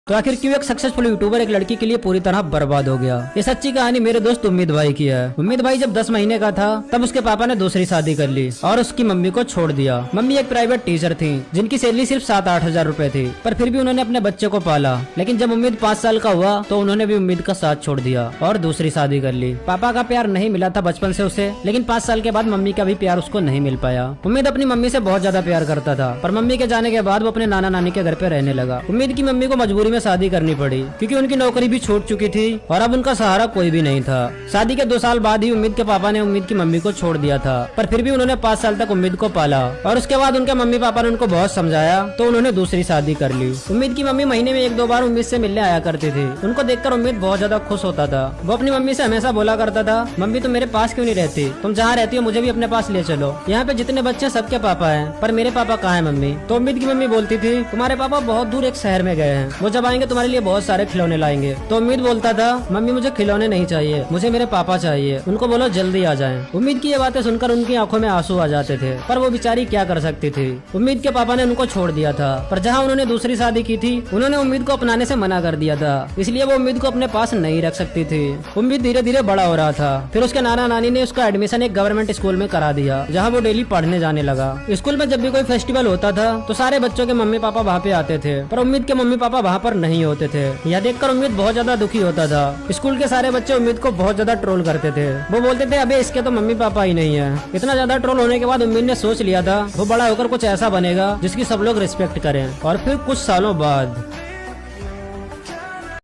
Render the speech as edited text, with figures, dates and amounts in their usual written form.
तो आखिर क्यों एक सक्सेसफुल यूट्यूबर एक लड़की के लिए पूरी तरह बर्बाद हो गया। ये सच्ची कहानी मेरे दोस्त उम्मीद भाई की है। उम्मीद भाई जब 10 महीने का था तब उसके पापा ने दूसरी शादी कर ली और उसकी मम्मी को छोड़ दिया। मम्मी एक प्राइवेट टीचर थी जिनकी सैलरी सिर्फ 7-8 हजार रूपए थी, पर फिर भी उन्होंने अपने बच्चे को पाला। लेकिन जब उम्मीद 5 साल का हुआ तो उन्होंने भी उम्मीद का साथ छोड़ दिया और दूसरी शादी कर ली। पापा का प्यार नहीं मिला था बचपन से उसे, लेकिन 5 साल के बाद मम्मी का भी प्यार उसको नहीं मिल पाया। उम्मीद अपनी मम्मी से बहुत ज्यादा प्यार करता था, पर मम्मी के जाने के बाद वो अपने नाना नानी के घर पे रहने लगा। उम्मीद की मम्मी को मजबूरी में शादी करनी पड़ी क्योंकि उनकी नौकरी भी छूट चुकी थी और अब उनका सहारा कोई भी नहीं था। शादी के 2 साल बाद ही उम्मीद के पापा ने उम्मीद की मम्मी को छोड़ दिया था, पर फिर भी उन्होंने 5 साल तक उम्मीद को पाला और उसके बाद उनके मम्मी पापा ने उनको बहुत समझाया तो उन्होंने दूसरी शादी कर ली। उम्मीद की मम्मी महीने में 1-2 बार उम्मीद से मिलने आया करती थी। उनको देखकर उम्मीद बहुत ज्यादा खुश होता था। वो अपनी मम्मी से हमेशा बोला करता था, मम्मी तुम मेरे पास क्यों नहीं रहती, तुम जहाँ रहती हो मुझे भी अपने पास ले चलो। यहाँ पे जितने बच्चे सबके पापा हैं, पर मेरे पापा कहाँ हैं मम्मी। तो उम्मीद की मम्मी बोलती थी, तुम्हारे पापा बहुत दूर एक शहर में गए हैं, वो जब आएंगे तुम्हारे लिए बहुत सारे खिलौने लाएंगे। तो उम्मीद बोलता था, मम्मी मुझे खिलौने नहीं चाहिए, मुझे मेरे पापा चाहिए, उनको बोलो जल्दी आ जाएं। उम्मीद की ये बातें सुनकर उनकी आंखों में आंसू आ जाते थे, पर वो बेचारी क्या कर सकती थी। उम्मीद के पापा ने उनको छोड़ दिया था, पर जहाँ उन्होंने दूसरी शादी की थी उन्होंने उम्मीद को अपनाने से मना कर दिया था, इसलिए वो उम्मीद को अपने पास नहीं रख सकती थी। उम्मीद धीरे धीरे बड़ा हो रहा था। फिर उसके नाना नानी ने उसका एडमिशन एक गवर्नमेंट स्कूल में करा दिया, जहाँ वो डेली पढ़ने जाने लगा। स्कूल में जब भी कोई फेस्टिवल होता था तो सारे बच्चों के मम्मी पापा वहाँ पे आते थे, पर उम्मीद के मम्मी पापा वहाँ पर नहीं होते थे। यह देखकर उम्मीद बहुत ज्यादा दुखी होता था। स्कूल के सारे बच्चे उम्मीद को बहुत ज्यादा ट्रोल करते थे। वो बोलते थे, अबे इसके तो मम्मी पापा ही नहीं है। इतना ज्यादा ट्रोल होने के बाद उम्मीद ने सोच लिया था वो बड़ा होकर कुछ ऐसा बनेगा जिसकी सब लोग रिस्पेक्ट करें। और फिर कुछ सालों बाद